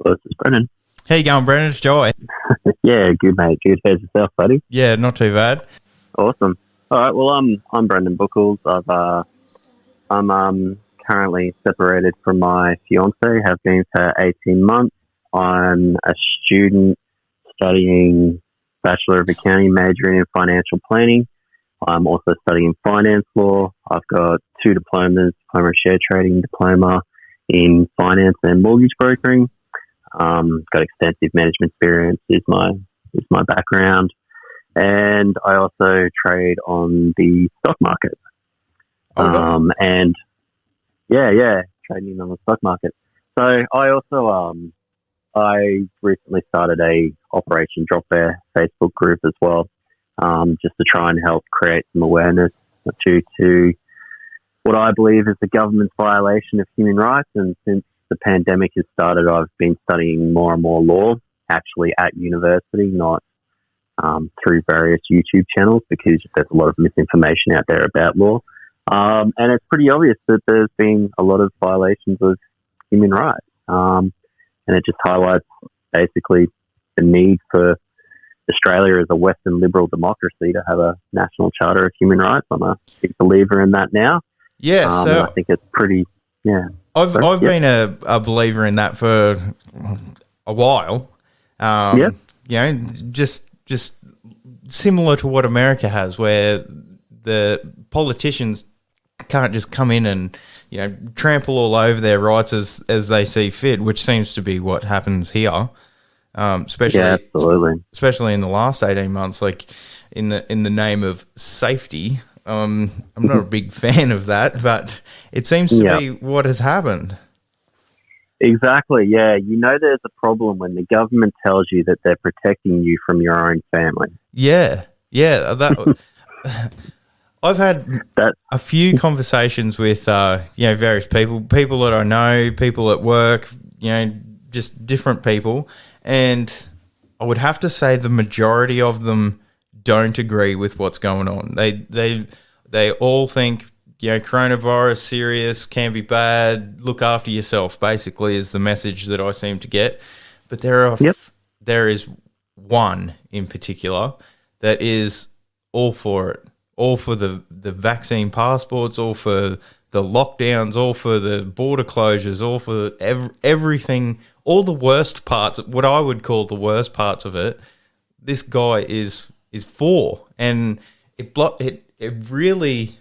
Well, this is Brennan. How you going, Brennan? It's Joy. Yeah, good mate. Good. How's yourself, buddy? Yeah, not too bad. Awesome. All right. Well, I'm Brendan Buchholz. I'm currently separated from my fiance. Have been for 18 months. I'm a student studying Bachelor of Accounting, majoring in financial planning. I'm also studying finance law. I've got 2 diplomas: diploma in share trading, diploma in finance and mortgage brokering. Got extensive management experience is my background, and I also trade on the stock market. And trading on the stock market. So I also I recently started a Operation Drop Bear Facebook group as well, just to try and help create some awareness due to what I believe is the government's violation of human rights. And since the pandemic has started, I've been studying more and more law, actually at university, not through various YouTube channels, because there's a lot of misinformation out there about law. And it's pretty obvious that there's been a lot of violations of human rights. And it just highlights basically the need for Australia as a Western liberal democracy to have a national charter of human rights. I'm a big believer in that now. Yeah, so I think it's pretty, I've been a believer in that for a while. You know, just similar to what America has, where the politicians can't just come in and, you know, trample all over their rights as they see fit, which seems to be what happens here. Absolutely. Especially in the last 18 months, like in the name of safety. I'm not a big fan of that, but it seems to be what has happened. Exactly, yeah. You know there's a problem when the government tells you that they're protecting you from your own family. Yeah. That I've had a few conversations with various people that I know, people at work, just different people, and I would have to say the majority of them don't agree with what's going on. They all think, coronavirus serious, can be bad, look after yourself, basically, is the message that I seem to get. But there is one in particular that is all for it. All for the vaccine passports, all for the lockdowns, all for the border closures, all for everything, all the worst parts, what I would call the worst parts of it, this guy is for. And it really,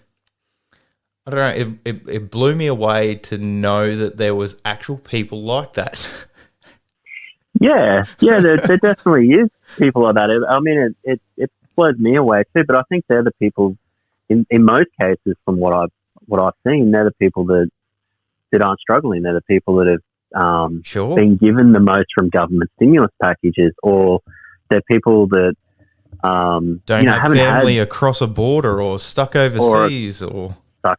I don't know, it blew me away to know that there was actual people like that. Yeah, there definitely is people like that. I mean, it blows me away too, but I think they're the people, in most cases, from what I've seen, they're the people that aren't struggling. They're the people that have been given the most from government stimulus packages, or they're people that don't have family across a border, or stuck overseas, or have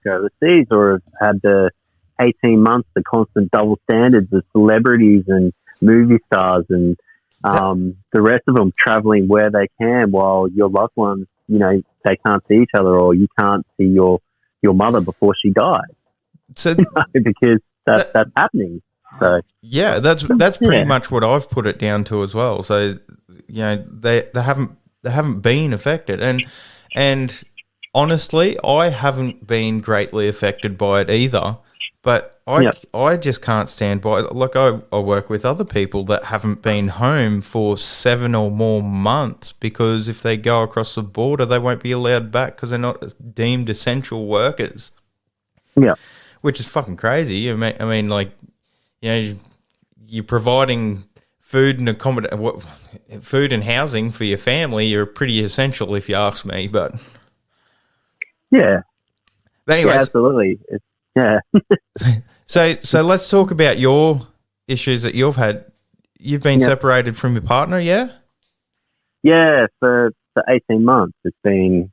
had the 18 months, the constant double standards of celebrities and movie stars and the rest of them traveling where they can, while your loved ones, they can't see each other, or you can't see your mother before she dies. So because that's happening. So yeah, that's pretty much what I've put it down to as well. So they haven't been affected, and honestly, I haven't been greatly affected by it either. But I just can't stand by it. Like, I work with other people that haven't been home for 7 or more months, because if they go across the border, they won't be allowed back because they're not deemed essential workers. Yeah. Which is fucking crazy. I mean, like, you're providing food and food and housing for your family. You're pretty essential, if you ask me. But yeah. But anyways, absolutely. Yeah. So let's talk about your issues that you've had. You've been separated from your partner, yeah? Yeah, for 18 months. It's been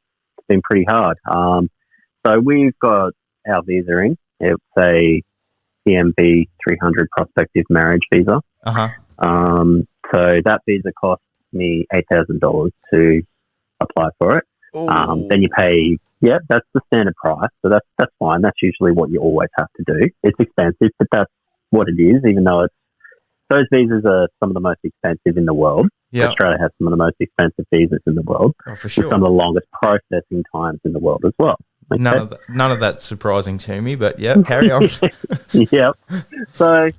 pretty hard. So we've got our visa in. It's a PMV 300 prospective marriage visa. Uh-huh. So that visa cost me $8,000 to apply for it. Then you pay, that's the standard price. So that's fine. That's usually what you always have to do. It's expensive, but that's what it is, even though it's those visas are some of the most expensive in the world. Yeah. Australia has some of the most expensive visas in the world. Oh, for sure. With some of the longest processing times in the world as well. Okay? None of that's surprising to me, but yeah, carry on. Yep. So,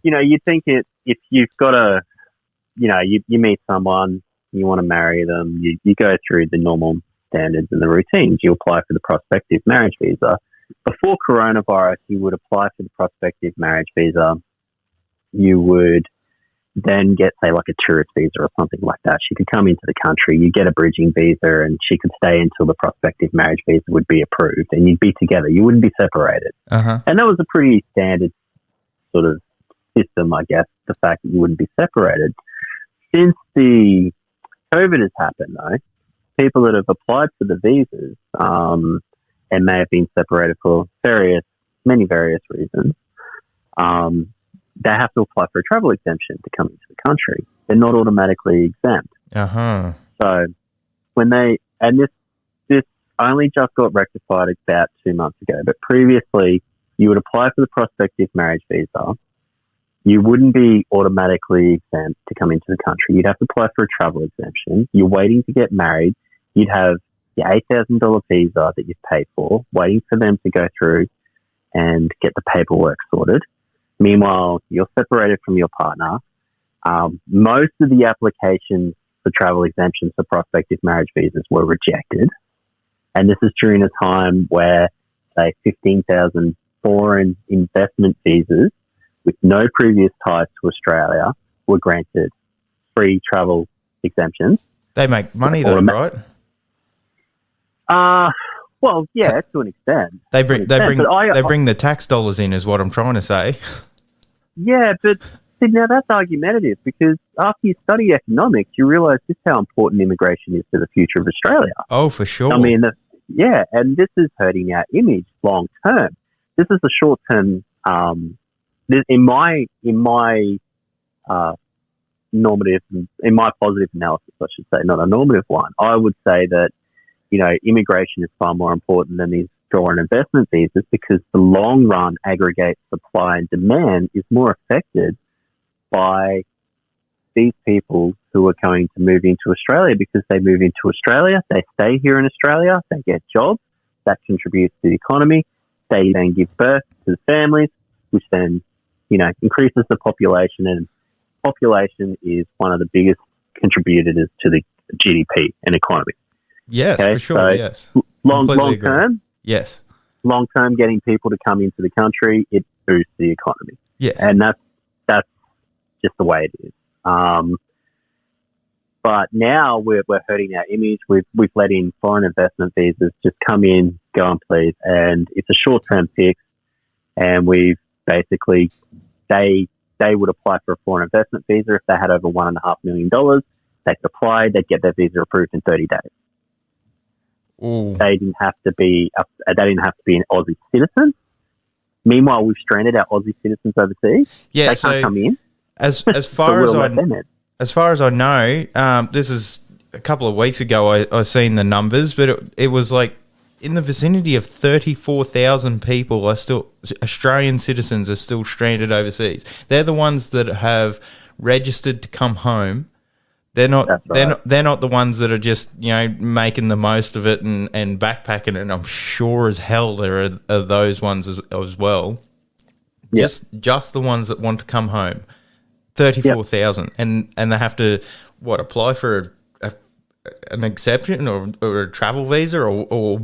you think if you've got you meet someone, you want to marry them, you go through the normal standards and the routines. You apply for the prospective marriage visa. Before coronavirus, you would apply for the prospective marriage visa. You would then get, say, like a tourist visa or something like that. She could come into the country, you get a bridging visa, and she could stay until the prospective marriage visa would be approved, and you'd be together. You wouldn't be separated. Uh-huh. And that was a pretty standard sort of system, I guess, the fact that you wouldn't be separated. Since the COVID has happened, though, people that have applied for the visas and may have been separated for many various reasons, they have to apply for a travel exemption to come into the country. They're not automatically exempt. Uh-huh. So this only just got rectified about 2 months ago, but previously you would apply for the prospective marriage visa. You wouldn't be automatically exempt to come into the country. You'd have to apply for a travel exemption. You're waiting to get married. You'd have your $8,000 visa that you've paid for, waiting for them to go through and get the paperwork sorted. Meanwhile, you're separated from your partner. Most of the applications for travel exemptions for prospective marriage visas were rejected. And this is during a time where, say, 15,000 foreign investment visas with no previous ties to Australia were granted free travel exemptions. They make money though, right? Well, yeah, to an extent. They bring the tax dollars in, is what I'm trying to say. Yeah, but now that's argumentative, because after you study economics, you realise just how important immigration is to the future of Australia. Oh, for sure. I mean, and this is hurting our image long term. This is a short term. In my positive analysis, I should say, not a normative one, I would say that immigration is far more important than these foreign investment visas, because the long run aggregate supply and demand is more affected by these people who are going to move into Australia, because they move into Australia, they stay here in Australia, they get jobs, that contributes to the economy, they then give birth to the families, which then, increases the population, and population is one of the biggest contributors to the GDP and economy. Yes, okay? For sure, so yes. Long term, yes. Long term, getting people to come into the country, it boosts the economy. Yes. And that's just the way it is. But now we're hurting our image. We've let in foreign investment visas just come in, go on please, and it's a short term fix. And we've basically they would apply for a foreign investment visa if they had over $1.5 million. They could apply, they'd get their visa approved in 30 days. Ooh. They didn't have to be an Aussie citizen. Meanwhile, we've stranded our Aussie citizens overseas. Yeah, they can't come in. As far as I know, this is a couple of weeks ago. I seen the numbers, but it was like in the vicinity of 34,000 people Australian citizens are still stranded overseas. They're the ones that have registered to come home. They're not. Right. They're not the ones that are just making the most of it and backpacking. And I'm sure as hell there are those ones as well. Yep. Just the ones that want to come home. 34,000, and they have to apply for an exception or a travel visa or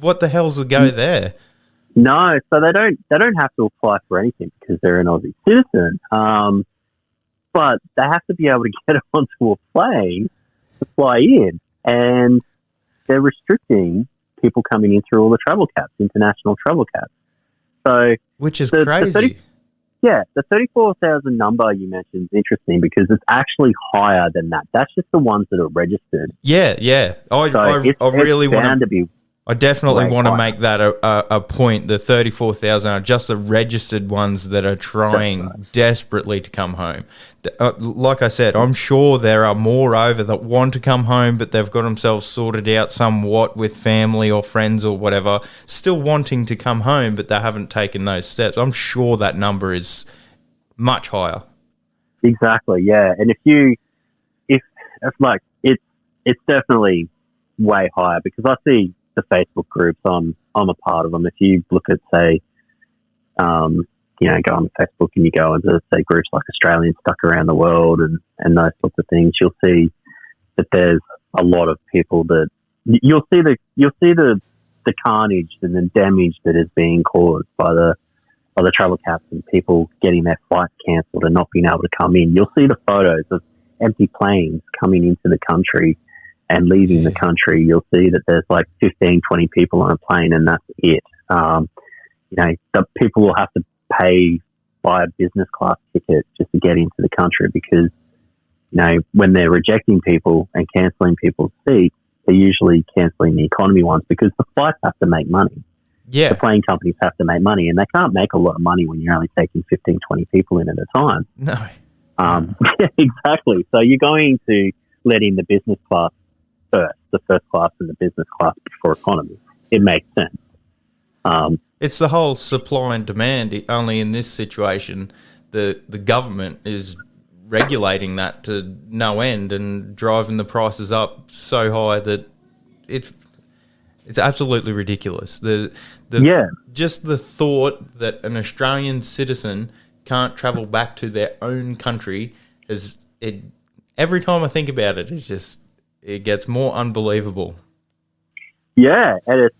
what the hell's the go there? No, so they don't have to apply for anything because they're an Aussie citizen. But they have to be able to get onto a plane to fly in, and they're restricting people coming in through all the travel caps, international travel caps. So, which is crazy. The 34,000 number you mentioned is interesting because it's actually higher than that. That's just the ones that are registered. Yeah. I really want to be. I definitely want to make that a point. The 34,000 are just the registered ones that are trying desperately to come home. Like I said, I'm sure there are more over that want to come home, but they've got themselves sorted out somewhat with family or friends or whatever, still wanting to come home, but they haven't taken those steps. I'm sure that number is much higher. Exactly, yeah. And if like it's definitely way higher because I see the Facebook groups. I'm a part of them. If you look at say, go on Facebook and you go into say groups like Australians Stuck Around the World and those sorts of things, you'll see that there's a lot of people that you'll see the carnage and the damage that is being caused by the travel caps and people getting their flights cancelled and not being able to come in. You'll see the photos of empty planes coming into the country and leaving the country. You'll see that there's like 15, 20 people on a plane and that's it. The people will have to buy a business class ticket just to get into the country because, when they're rejecting people and cancelling people's seats, they're usually cancelling the economy ones because the flights have to make money. Yeah. The plane companies have to make money and they can't make a lot of money when you're only taking 15, 20 people in at a time. No. Yeah, exactly. So you're going to let in the business class first, the first class and the business class before economy. It makes sense. It's the whole supply and demand. Only in this situation, the government is regulating that to no end and driving the prices up so high that it's absolutely ridiculous. Just the thought that an Australian citizen can't travel back to their own country every time I think about it, it gets more unbelievable. Yeah, and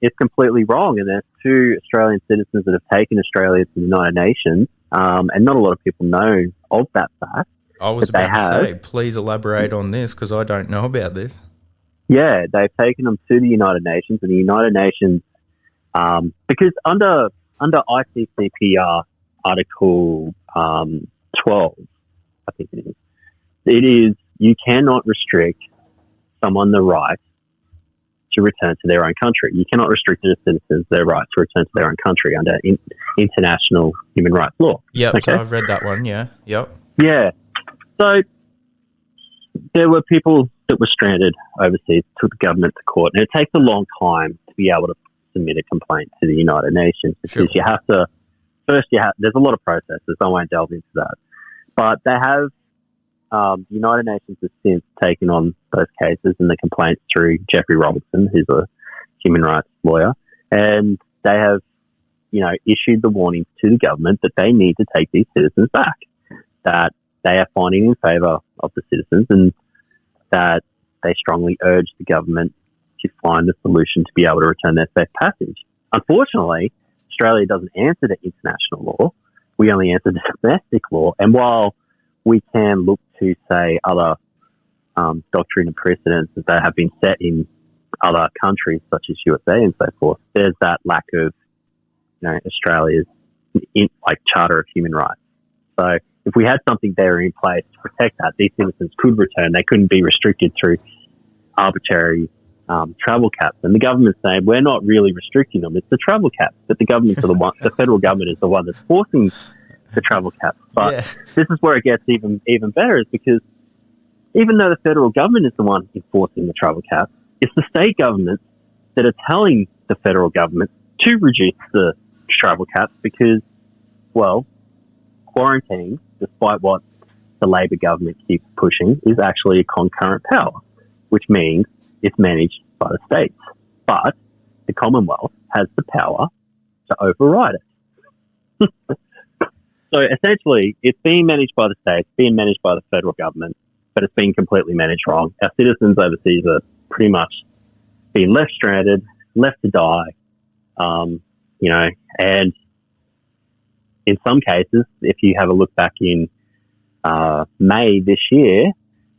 it's completely wrong. And there's 2 Australian citizens that have taken Australia to the United Nations, and not a lot of people know of that fact. I was about to say, please elaborate on this because I don't know about this. Yeah, they've taken them to the United Nations, and the United Nations, because under ICCPR Article 12, I think it is you cannot restrict someone the right to return to their own country. You cannot restrict a citizens their right to return to their own country under international human rights law. Yeah, okay? So I've read that one, yeah. Yep. Yeah. So there were people that were stranded overseas, took the government to court, and it takes a long time to be able to submit a complaint to the United Nations because you have to, there's a lot of processes, I won't delve into that. But they have, the United Nations has since taken on those cases and the complaints through Jeffrey Robertson, who's a human rights lawyer, and they have, issued the warnings to the government that they need to take these citizens back, that they are finding in favour of the citizens and that they strongly urge the government to find a solution to be able to return their safe passage. Unfortunately, Australia doesn't answer to international law. We only answer to domestic law. And while we can look to, say, other doctrine and precedents that have been set in other countries, such as USA and so forth, there's that lack of, Australia's Charter of Human Rights. So if we had something there in place to protect that, these citizens could return. They couldn't be restricted through arbitrary travel caps. And the government's saying we're not really restricting them; it's the travel caps. But the the federal government is the one that's forcing the travel caps. But this is where it gets even better, is because even though the federal government is the one enforcing the travel caps, it's the state governments that are telling the federal government to reduce the travel caps because, well, quarantine, despite what the Labor government keeps pushing, is actually a concurrent power, which means it's managed by the states. But the Commonwealth has the power to override it. So essentially, it's being managed by the states, being managed by the federal government, but it's being completely managed wrong. Our citizens overseas are pretty much being left stranded, left to die, and in some cases, if you have a look back in May this year,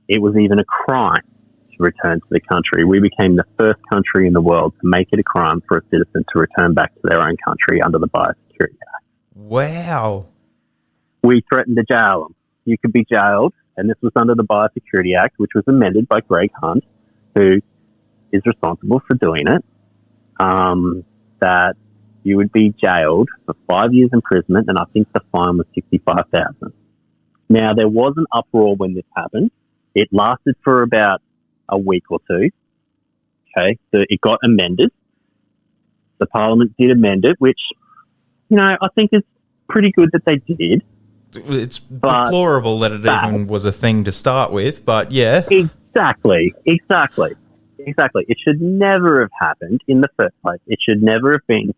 it was even a crime to return to the country. We became the first country in the world to make it a crime for a citizen to return back to their own country under the Biosecurity Act. Wow. We threatened to jail them. You could be jailed, and this was under the Biosecurity Act, which was amended by Greg Hunt, who is responsible for doing it, that you would be jailed for 5 years imprisonment, and I think the fine was $65,000. Now, there was an uproar when this happened. It lasted for about a week or two. Okay, so it got amended. The Parliament did amend it, which, I think is pretty good that they did. it's deplorable that it even was a thing to start with, but yeah. Exactly. It should never have happened in the first place. It should never have been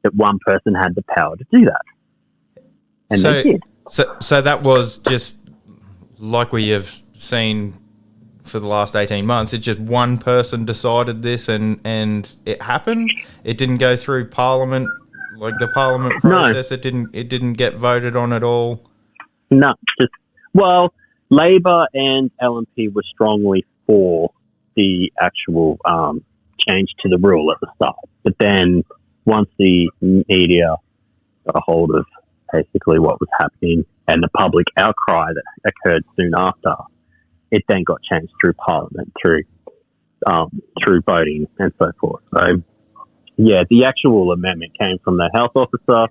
that one person had the power to do that. And they did. So that was just like we have seen for the last 18 months. It's just one person decided this and it happened. It didn't go through Parliament, like the Parliament process. No. It didn't get voted on at all. No, Labor and LNP were strongly for the actual change to the rule at the start. But then once the media got a hold of basically what was happening and the public outcry that occurred soon after, it then got changed through Parliament, through voting and so forth. So, yeah, the actual amendment came from the health officer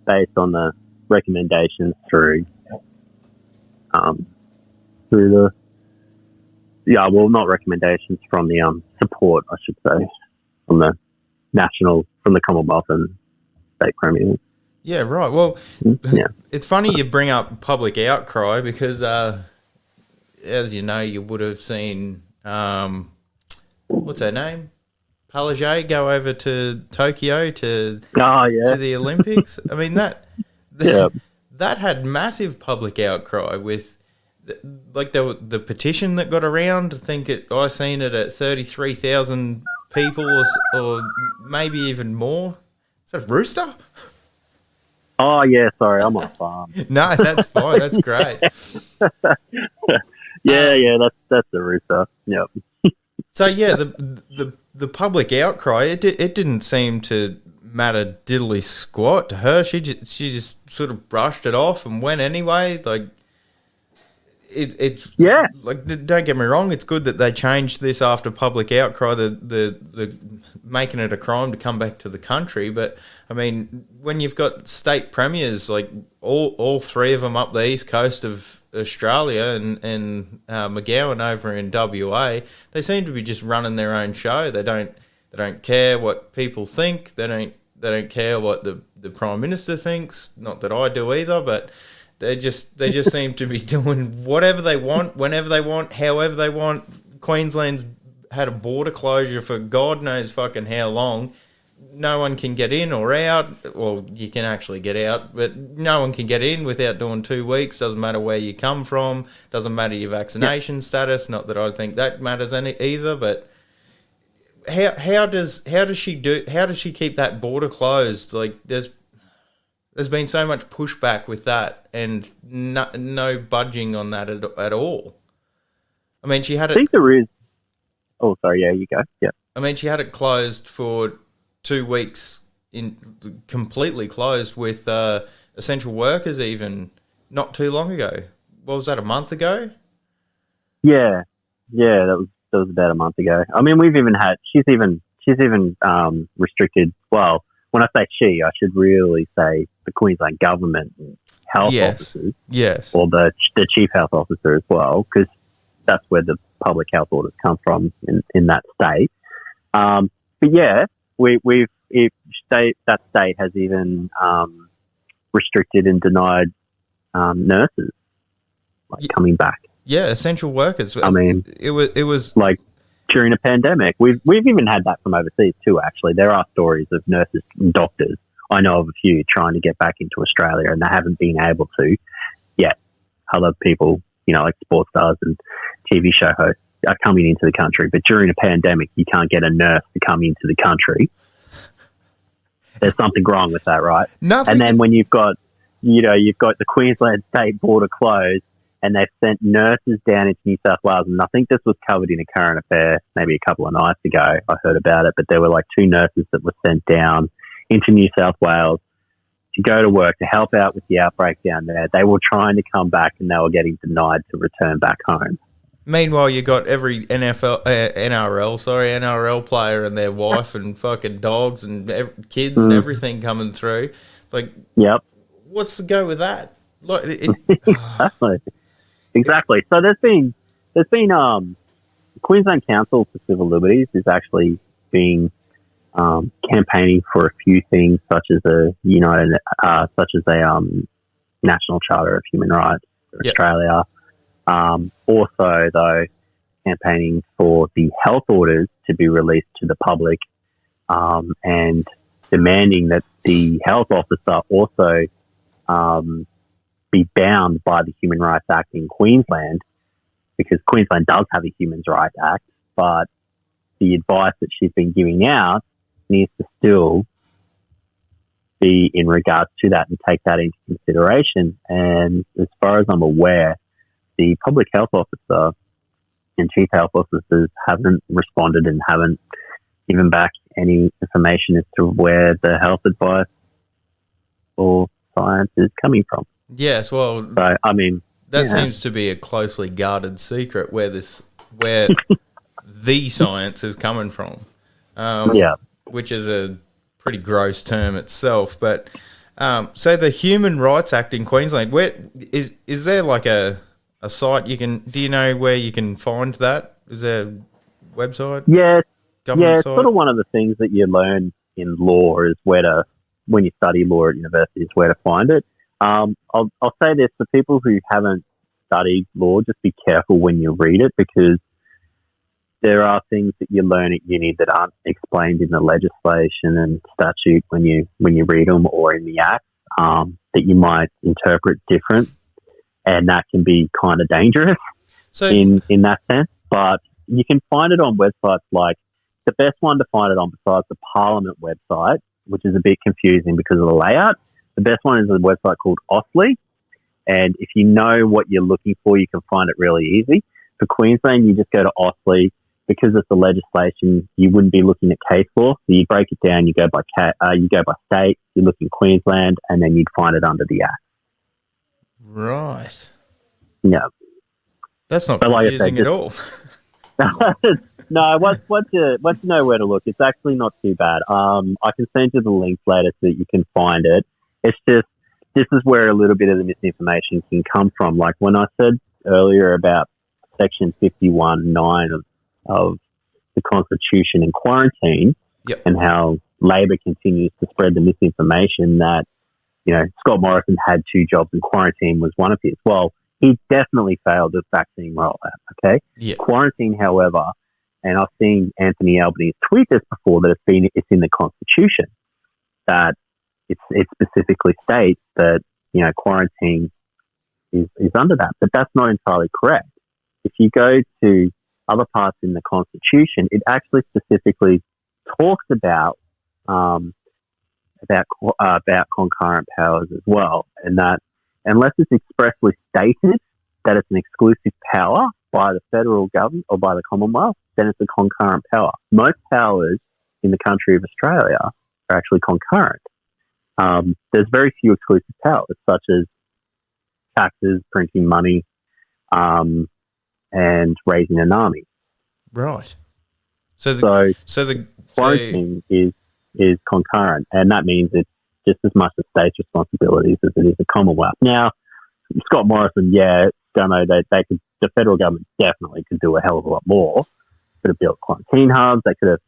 based on the recommendations through not recommendations, from the support, I should say, from the Commonwealth and state premiers. Yeah, right. Well, It's funny you bring up public outcry because, as you know, you would have seen, what's her name? Palage go over to Tokyo to the Olympics. I mean, that had massive public outcry with, like, the petition that got around. I seen it at 33,000 people or maybe even more. Is that a rooster? Oh, yeah, sorry, I'm on a farm. No, that's fine. That's great. That's the rooster. Yep. So, yeah, the public outcry, it didn't seem to matter diddly squat to her. She just sort of brushed it off and went anyway. Like, it's like, don't get me wrong, it's good that they changed this after public outcry, the making it a crime to come back to the country. But I mean, when you've got state premiers, like all three of them up the east coast of Australia and McGowan over in WA, they seem to be just running their own show. They don't care what people think. They don't care what the Prime Minister thinks. Not that I do either, but they just seem to be doing whatever they want, whenever they want, however they want. Queensland's had a border closure for God knows fucking how long. No one can get in or out. Well, you can actually get out, but no one can get in without doing 2 weeks. Doesn't matter where you come from. Doesn't matter your vaccination status. Not that I think that matters either. But how does she keep that border closed? Like, there's been so much pushback with that, and no budging on that at all. I mean, she had it. I think there is. Oh, sorry. Yeah, you go. Yeah. I mean, she had it closed for 2 weeks, completely closed with essential workers. Even not too long ago. What was that? A month ago? Yeah. That was about a month ago. I mean, she's even restricted. Well, when I say she, I should really say the Queensland government and health officers. Yes. Or the chief health officer as well, because that's where the public health orders come from in that state. But yeah, that state has even restricted and denied nurses coming back. Yeah, essential workers. I mean, it was like during a pandemic. We've even had that from overseas too. Actually, there are stories of nurses and doctors. I know of a few trying to get back into Australia and they haven't been able to yet. Other people, like sports stars and TV show hosts, are coming into the country. But during a pandemic, you can't get a nurse to come into the country. There's something wrong with that, right? Nothing. And then when you've got the Queensland state border closed and they've sent nurses down into New South Wales, and I think this was covered in a current affair maybe a couple of nights ago. I heard about it, but there were like 2 nurses that were sent down into New South Wales to go to work to help out with the outbreak down there. They were trying to come back and they were getting denied to return back home. Meanwhile, you got every NRL player and their wife and fucking dogs and kids and everything coming through. Like, yep. What's the go with that? Like, exactly. So there's been Queensland Council for Civil Liberties is actually being campaigning for a few things, such as a National Charter of Human Rights for Yep. Australia. Also, though, campaigning for the health orders to be released to the public, and demanding that the health officer also be bound by the Human Rights Act in Queensland, because Queensland does have a Human Rights Act, but the advice that she's been giving out needs to still be in regards to that and take that into consideration. And as far as I'm aware, the public health officer and chief health officers haven't responded and haven't given back any information as to where the health advice or science is coming from. Yes, well, So, I mean, that seems to be a closely guarded secret where the science is coming from. Which is a pretty gross term itself. But so the Human Rights Act in Queensland, where is there like a site do you know where you can find that? Is there a website? Yeah, Government it's site? sort of one of the things that you learn in law is when you study law at university, is where to find it. I'll say this for people who haven't studied law, just be careful when you read it, because there are things that you learn at uni that aren't explained in the legislation and statute when you read them, or in the act, that you might interpret different, and that can be kind of dangerous in that sense. But you can find it on websites like, the best one to find it on besides the Parliament website, which is a bit confusing because of the layout. The best one is a website called Ostley, and if you know what you're looking for, you can find it really easy. For Queensland, you just go to Ostley. Because it's the legislation, you wouldn't be looking at case law. So you break it down, you go by state, you look in Queensland, and then you'd find it under the Act. Right. Yeah. That's not confusing at all. No, once you know where to look, it's actually not too bad. I can send you the link later so that you can find it. It's just, this is where a little bit of the misinformation can come from. Like when I said earlier about Section 51(9) of the Constitution and quarantine, yep, and how Labor continues to spread the misinformation that, Scott Morrison had 2 jobs and quarantine was one of his. Well, he definitely failed the vaccine rollout, okay? Yep. Quarantine, however, and I've seen Anthony Albanese tweet this before, that it's in the Constitution, that it specifically states that, quarantine is under that. But that's not entirely correct. If you go to other parts in the Constitution, it actually specifically talks about concurrent powers as well, and that unless it's expressly stated that it's an exclusive power by the federal government or by the Commonwealth, then it's a concurrent power. Most powers in the country of Australia are actually concurrent. There's very few exclusive powers, such as taxes, printing money, and raising an army. Right. So the quarantine is concurrent, and that means it's just as much a state's responsibilities as it is the Commonwealth. Now, Scott Morrison, don't know, the federal government definitely could do a hell of a lot more. Could have built quarantine hubs. They could have,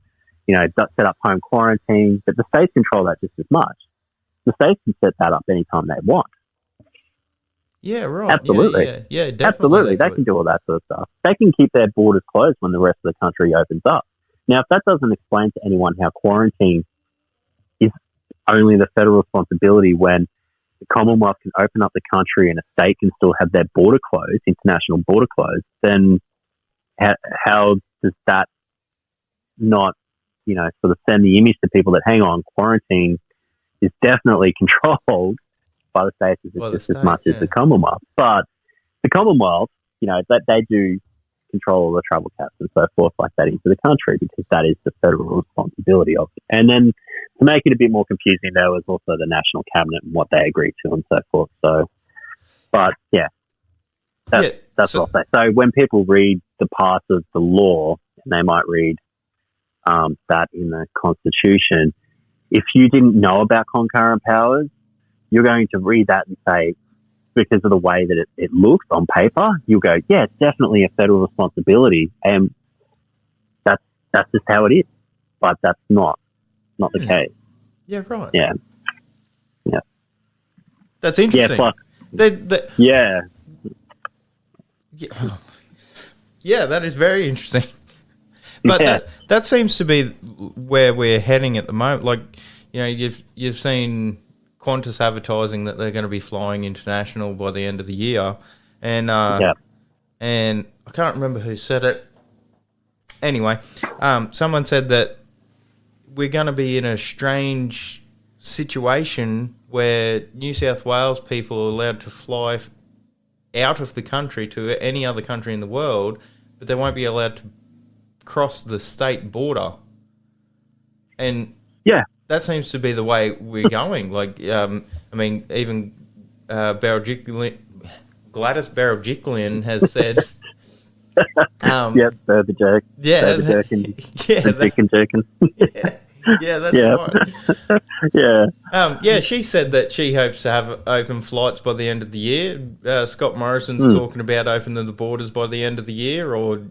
set up home quarantine, but the states control that just as much. The states can set that up anytime they want. Yeah, right. Absolutely. Yeah, definitely. Absolutely. They can do all that sort of stuff. They can keep their borders closed when the rest of the country opens up. Now, if that doesn't explain to anyone how quarantine is only the federal responsibility when the Commonwealth can open up the country and a state can still have their border closed, international border closed, then how does that not, sort of send the image to people that, hang on, quarantine is definitely controlled by the states as much as the Commonwealth. But the Commonwealth, that they do control all the travel caps and so forth like that into the country, because that is the federal responsibility of it. And then to make it a bit more confusing, there was also the National Cabinet and what they agreed to and so forth. So, but that's what I'll say. So when people read the parts of the law, and they might read that in the Constitution, if you didn't know about concurrent powers, you're going to read that and say, because of the way that it looks on paper, you'll go, yeah, it's definitely a federal responsibility, and that's just how it is. But that's not the case. Yeah, right. Yeah. That's interesting. Yeah, Yeah. Yeah, that is very interesting. But that seems to be where we're heading at the moment. Like, you've seen Qantas advertising that they're going to be flying international by the end of the year, and and I can't remember who said it. Anyway, someone said that we're going to be in a strange situation where New South Wales people are allowed to fly out of the country to any other country in the world, but they won't be allowed to cross the state border. And that seems to be the way we're going. Like, I mean, even Gladys Berejiklian has said... Burger joke. Burger jerkin. Chicken jerkin. That's right. She said that she hopes to have open flights by the end of the year. Scott Morrison's talking about opening the borders by the end of the year, or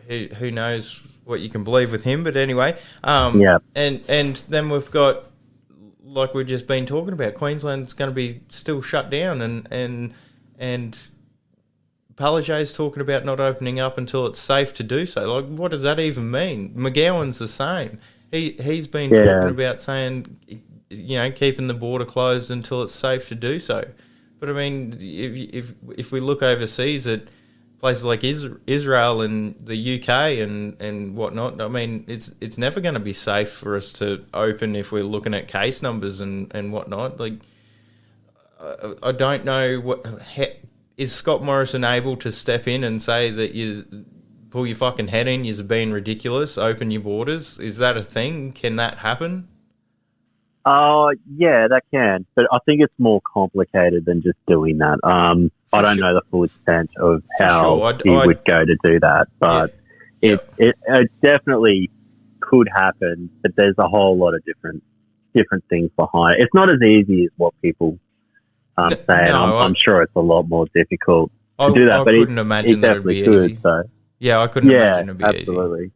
who knows what you can believe with him. But anyway, and then we've got, like we've just been talking about, Queensland's going to be still shut down, and Palaszczuk's talking about not opening up until it's safe to do so. Like, what does that even mean? McGowan's the same. He's been talking about saying, keeping the border closed until it's safe to do so. But I mean, if we look overseas at places like Israel and the UK and whatnot, I mean, it's never going to be safe for us to open if we're looking at case numbers and whatnot. Like, I don't know is Scott Morrison able to step in and say that you pull your fucking head in, you're being ridiculous, open your borders? Is that a thing? Can that happen? Yeah, that can. But I think it's more complicated than just doing that. I don't know the full extent of how he would go to do that, but it definitely could happen. But there's a whole lot of different things behind it. It's not as easy as what people say. I'm sure it's a lot more difficult to do that. But couldn't imagine that it'd be easy. So. Yeah, I couldn't imagine it'd be absolutely. Easy.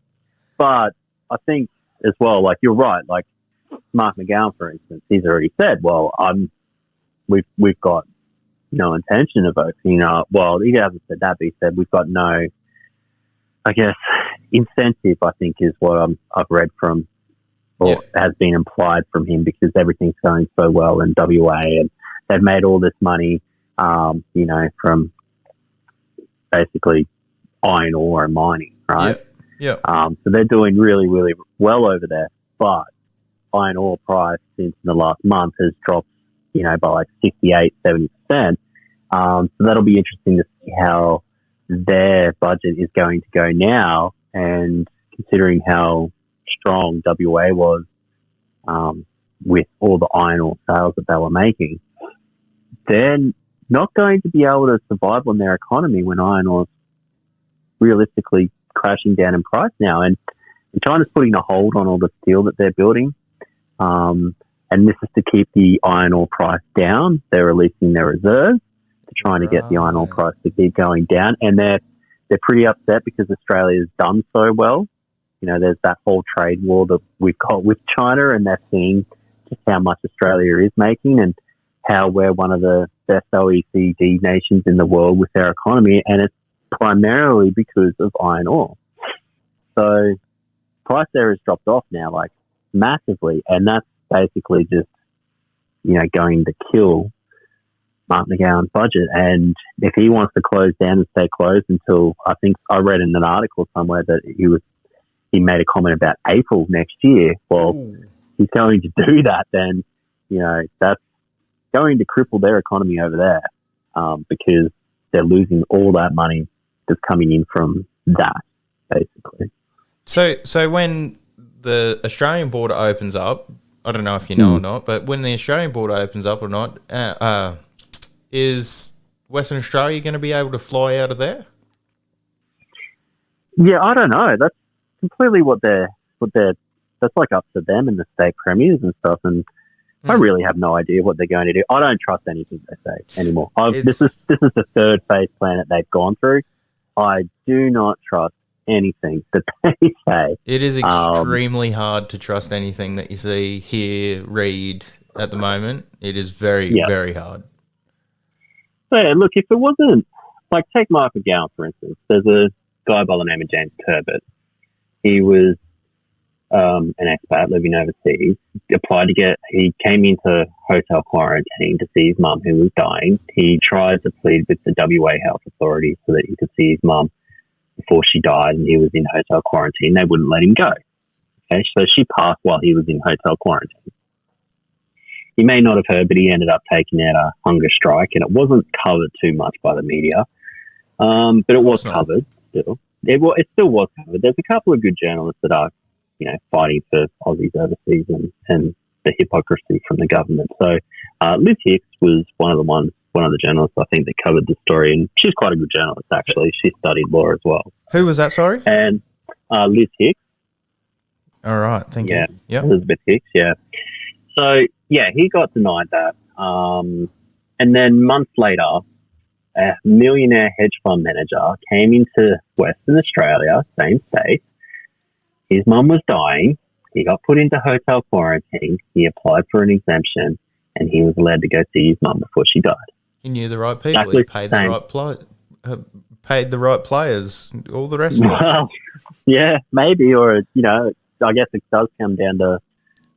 But I think as well, like, you're right. Like Mark McGowan, for instance, he's already said, "Well, we've got no intention of opening up." Well, he hasn't said that, but he said we've got no, I guess, incentive. I think is what I've read from, or has been implied from him, because everything's going so well in WA, and they've made all this money, from basically iron ore and mining, right? Yeah. So they're doing really, really well over there. But iron ore price since the last month has dropped, by like 68, 70%. So that'll be interesting to see how their budget is going to go now. And considering how strong WA was with all the iron ore sales that they were making, they're not going to be able to survive on their economy when iron ore's realistically crashing down in price now. And China's putting a hold on all the steel that they're building. And this is to keep the iron ore price down. They're releasing their reserves to trying to get the iron ore price to keep going down. And they're pretty upset because Australia's done so well. There's that whole trade war that we've got with China, and they're seeing just how much Australia is making and how we're one of the best OECD nations in the world with our economy. And it's primarily because of iron ore. So price there has dropped off now, like, massively, and that's basically just going to kill Mark McGowan's budget. And if he wants to close down and stay closed until, I think I read in an article somewhere that he made a comment about April next year. Well, he's going to do that, then that's going to cripple their economy over there, because they're losing all that money that's coming in from that, basically. So when the Australian border opens up, I don't know if you know or not, but when the Australian border opens up or not, is Western Australia going to be able to fly out of there? Yeah, I don't know. That's completely that's like up to them and the state premiers and stuff. And I really have no idea what they're going to do. I don't trust anything they say anymore. This is the third phase plan that they've gone through. I do not trust anything that they say. It is extremely hard to trust anything that you see, hear, read at the moment. It is very, very hard. So, yeah, look, if it wasn't, like, take Michael Gowan, for instance. There's a guy by the name of James Turbot. He was an expat living overseas. He came into hotel quarantine to see his mum who was dying. He tried to plead with the WA health authorities so that he could see his mum before she died, and he was in hotel quarantine. They wouldn't let him go. Okay, so she passed while he was in hotel quarantine. You may not have heard, but he ended up taking out a hunger strike, and it wasn't covered too much by the media, but it was covered still. It still was covered. There's a couple of good journalists that are, fighting for Aussies overseas and the hypocrisy from the government. So Liz Hicks was one of the journalists I think that covered the story, and she's quite a good journalist actually. She studied law as well. Who was that? Sorry, and Liz Hicks. All right, thank you. Yeah, Elizabeth Hicks. Yeah. So yeah, he got denied that, and then months later, a millionaire hedge fund manager came into Western Australia, same state. His mum was dying. He got put into hotel quarantine. He applied for an exemption, and he was allowed to go see his mum before she died. He knew the right people. Exactly. He paid the right players. All the rest of it. Well, yeah, maybe, or I guess it does come down to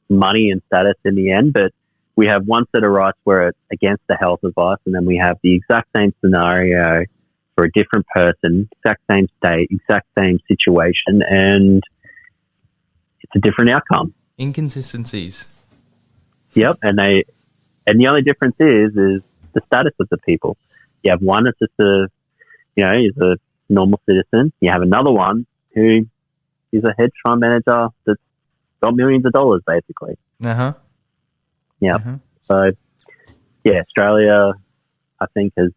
money and status in the end. But we have one set of rights where it's against the health advice, and then we have the exact same scenario for a different person, exact same state, exact same situation, and it's a different outcome. Inconsistencies. Yep, and the only difference is the status of the people. You have one that's just he's a normal citizen. You have another one who is a hedge fund manager that's got millions of dollars, basically. Uh-huh. Yeah. Uh-huh. So, yeah, Australia, I think, the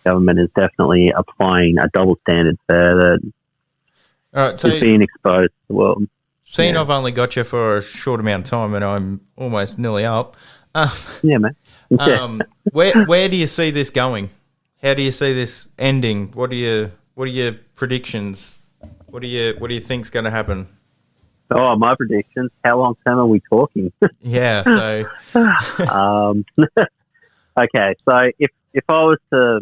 government is definitely applying a double standard there that all right, so is being exposed to the world. Seeing I've only got you for a short amount of time and I'm almost nearly up. Yeah, man. Where do you see this going? How do you see this ending? What are your predictions? What do you think's going to happen? Oh, my predictions. How long term are we talking? Yeah. So. Okay. So if I was to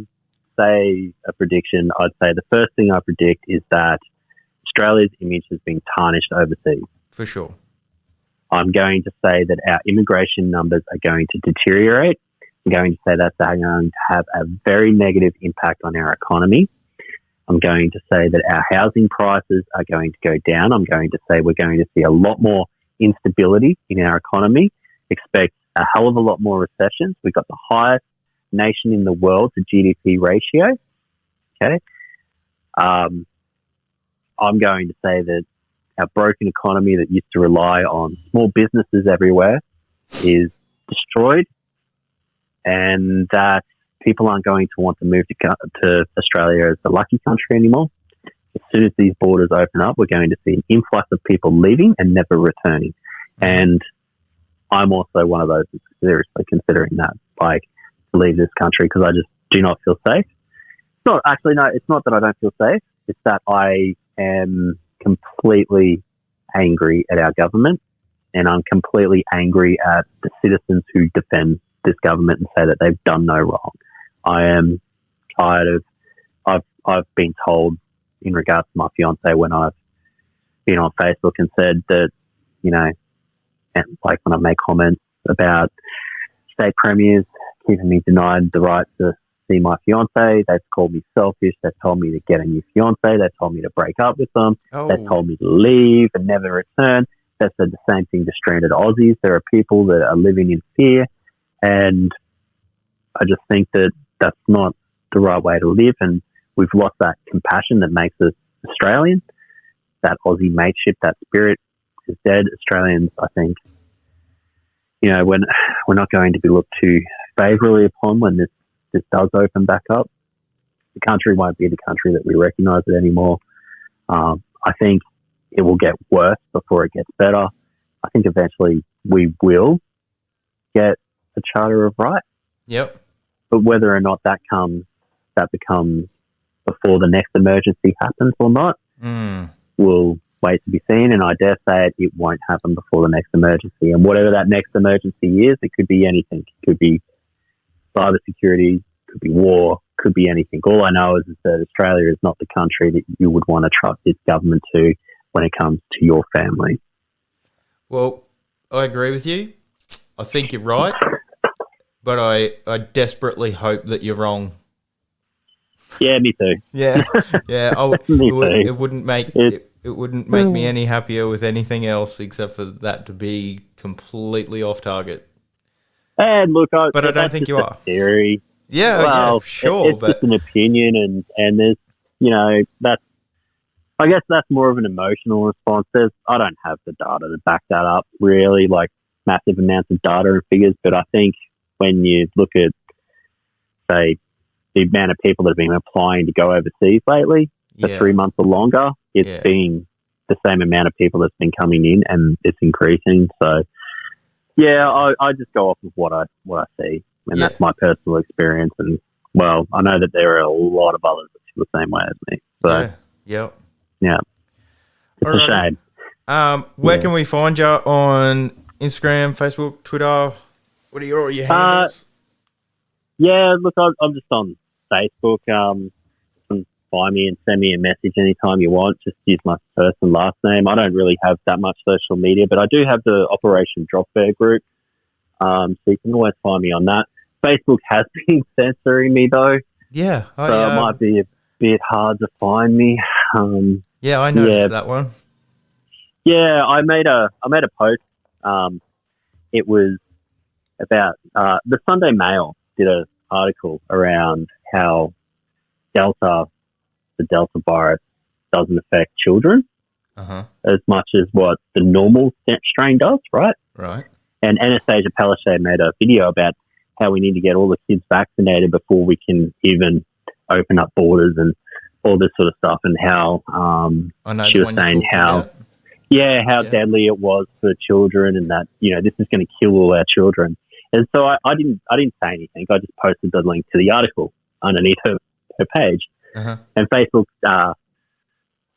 say a prediction, I'd say the first thing I predict is that Australia's image has been tarnished overseas. For sure. I'm going to say that our immigration numbers are going to deteriorate. I'm going to say that they're going to have a very negative impact on our economy. I'm going to say that our housing prices are going to go down. I'm going to say we're going to see a lot more instability in our economy. Expect a hell of a lot more recessions. We've got the highest nation in the world to GDP ratio. Okay. I'm going to say that our broken economy that used to rely on small businesses everywhere is destroyed, and that people aren't going to want to move to Australia as the lucky country anymore. As soon as these borders open up, we're going to see an influx of people leaving and never returning. And I'm also one of those who's seriously considering that, like, to leave this country because I just do not feel safe. It's not that I don't feel safe. It's that I am completely angry at our government, and I'm completely angry at the citizens who defend this government and say that they've done no wrong. I am tired of, I've been told in regards to my fiance when I've been on Facebook and said that, and like when I make comments about state premiers keeping me denied the right to see my fiance, they've called me selfish. They've told me to get a new fiance. They've told me to break up with them. Oh. They've told me to leave and never return. They've said the same thing to stranded Aussies. There are people that are living in fear, and I just think that that's not the right way to live, and we've lost that compassion that makes us Australian. That Aussie mateship, that spirit is dead. Australians, I think, we're not going to be looked too favourably upon when this does open back up. The country won't be the country that we recognise it anymore. I think it will get worse before it gets better. I think eventually we will get a Charter of Rights. Yep. But whether or not that becomes before the next emergency happens or not, will wait to be seen. And I dare say it won't happen before the next emergency. And whatever that next emergency is, it could be anything. It could be cybersecurity, could be war, could be anything. All I know is that Australia is not the country that you would want to trust its government to when it comes to your family. Well, I agree with you. I think you're right, but I desperately hope that you're wrong. Yeah, me too. Yeah. It wouldn't make it wouldn't make me any happier with anything else except for that to be completely off target. And look, I don't think you are. Theory. Yeah, sure, it's just an opinion, and there's, I guess that's more of an emotional response. I don't have the data to back that up, really, like massive amounts of data and figures. But I think when you look at, say, the amount of people that have been applying to go overseas lately for 3 months or longer, it's been the same amount of people that's been coming in, and it's increasing. So, yeah, I just go off of what I see, and that's my personal experience. And, well, I know that there are a lot of others that feel the same way as me. So, yeah. It's a shame. Where can we find you on Instagram, Facebook, Twitter? What are your handles? Look, I'm just on Facebook. You can find me and send me a message anytime you want. Just use my first and last name. I don't really have that much social media, but I do have the Operation Drop Bear group. So you can always find me on that. Facebook has been censoring me, though. Yeah. So it might be a bit hard to find me. I noticed that one. Yeah, I made a post. It was about the Sunday Mail did an article around how the Delta virus doesn't affect children as much as what the normal strain does, right? Right. And Anastasia Palaszczuk made a video about how we need to get all the kids vaccinated before we can even open up borders and all this sort of stuff, and how she was saying how deadly it was for children, and that this is going to kill all our children. And so I didn't say anything. I just posted the link to the article underneath her page, and Facebook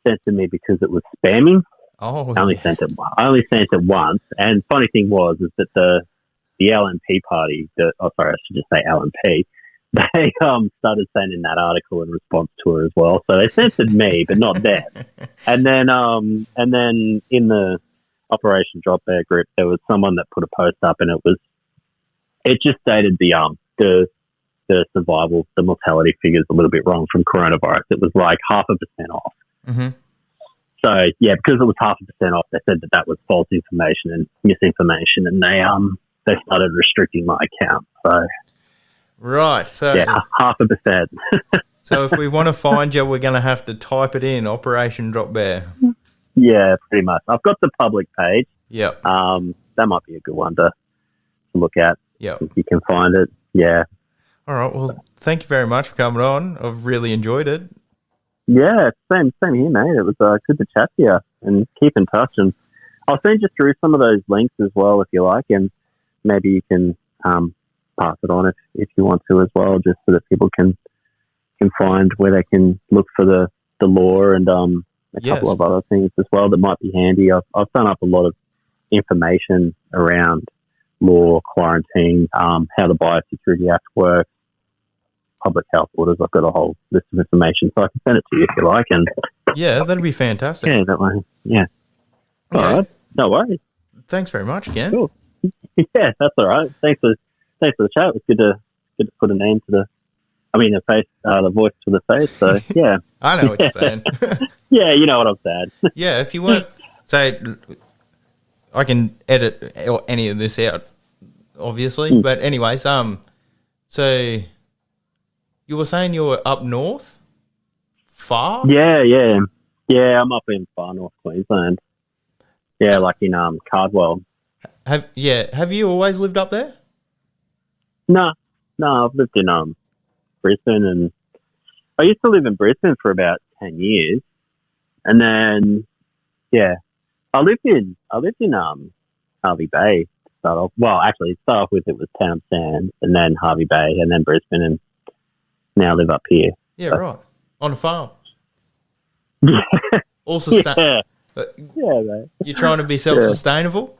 censored me because it was spamming. Oh, I only sent it once. And funny thing was that the LNP party, I should just say LNP. They started sending that article in response to her as well. So they censored me, but not them. And then in the Operation Drop Bear group, there was someone that put a post up, and it just stated the survival, the mortality figures a little bit wrong from coronavirus. It was like 0.5% off. Mm-hmm. So because it was 0.5% off, they said that was false information and misinformation, and they started restricting my account. So. Right. So 0.5%. So if we want to find you, we're going to have to type it in, Operation Drop Bear. Yeah, pretty much. I've got the public page. Yeah. That might be a good one to look at. Yeah. If you can find it. Yeah. All right. Well, thank you very much for coming on. I've really enjoyed it. Yeah, same here, mate. It was good to chat to you, and keep in touch. And I'll send you through some of those links as well if you like, and maybe you can pass it on if you want to as well, just so that people can find where they can look for the law and a couple of other things as well that might be handy. I've done up a lot of information around law, quarantine, how the Biosecurity Act works, public health orders. I've got a whole list of information, so I can send it to you if you like. And yeah, that'd be fantastic. Yeah, that way. Yeah. All right. No worries. Thanks very much, Ken. Cool. Yeah, that's all right. Thanks for the chat. It was good to put a name to the face, the voice to the face. So yeah, I know what you're saying. Yeah, you know what I'm saying. Yeah, if you want, say, I can edit any of this out, obviously. But anyways, so you were saying you were up north, far? Yeah. I'm up in far north Queensland. Yeah, like in Cardwell. Have you always lived up there? No, I've lived in Brisbane, and I used to live in Brisbane for about 10 years, and then I lived in Harvey Bay to start off. Well, actually, to start off with it was Townsend, and then Harvey Bay, and then Brisbane, and now I live up here. Yeah, so. Right. On a farm. Yeah. Also, yeah, mate. You're trying to be self-sustainable?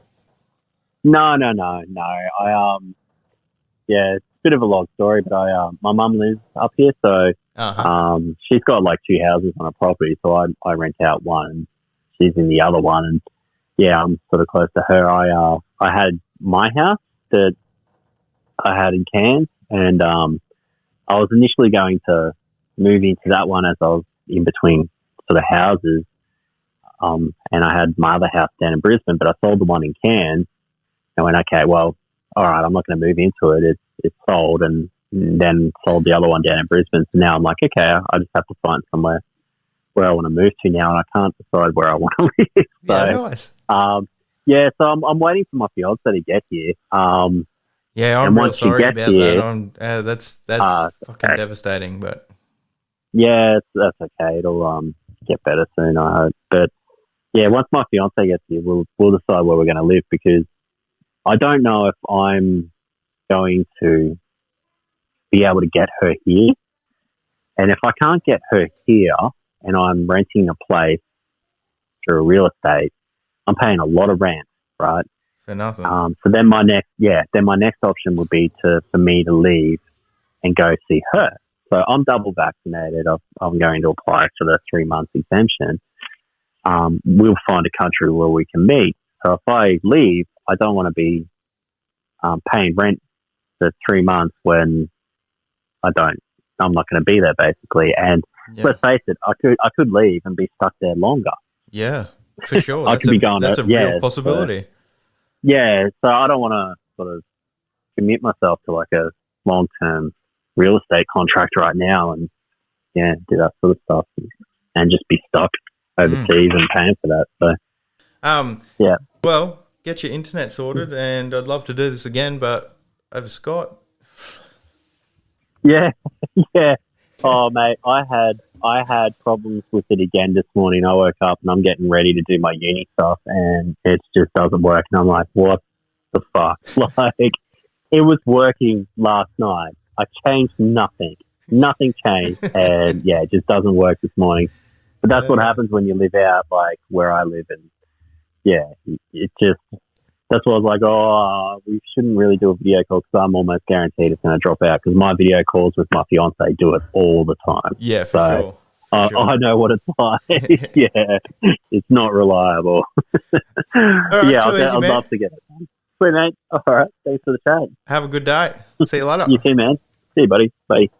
No. It's bit of a long story, but my mum lives up here, so she's got like 2 houses on her property, so I rent out one, and she's in the other one, and yeah, I'm sort of close to her. I had my house that I had in Cairns, and I was initially going to move into that one as I was in between sort of houses, and I had my other house down in Brisbane, but I sold the one in Cairns. I went, okay, well, all right, I'm not going to move into it. It's sold, and then sold the other one down in Brisbane. So now I'm like, okay, I just have to find somewhere where I want to move to now, and I can't decide where I want to live. So, yeah, nice. So I'm waiting for my fiance to get here. Yeah, I'm real sorry about that. That's fucking devastating, but yeah, that's okay. It'll get better soon, I hope. But yeah, once my fiance gets here, we'll decide where we're going to live, because I don't know if I'm going to be able to get her here. And if I can't get her here and I'm renting a place through a real estate, I'm paying a lot of rent, right? For nothing. So then my next option would be for me to leave and go see her. So I'm double vaccinated. I'm going to apply for the 3 months exemption. We'll find a country where we can meet. So if I leave, I don't want to be paying rent for 3 months when I'm not going to be there, basically. And let's face it, I could leave and be stuck there longer. Yeah, for sure. That's a real possibility. So I don't want to sort of commit myself to like a long-term real estate contract right now, and do that sort of stuff, and just be stuck overseas and paying for that. So, well, get your internet sorted, and I'd love to do this again, but over Scott. Yeah. Oh, mate, I had problems with it again this morning. I woke up and I'm getting ready to do my uni stuff, and it just doesn't work. And I'm like, what the fuck? Like, it was working last night. I changed nothing. Nothing changed, and it just doesn't work this morning. But that's what happens when you live out like where I live, and it just. That's why I was like, we shouldn't really do a video call, because I'm almost guaranteed it's going to drop out, because my video calls with my fiance do it all the time. Yeah, for sure. I know what it's like. It's not reliable. Right, I'd love to get it done. Sweet, mate. All right. Thanks for the chat. Have a good day. See you later. You too, man. See you, buddy. Bye.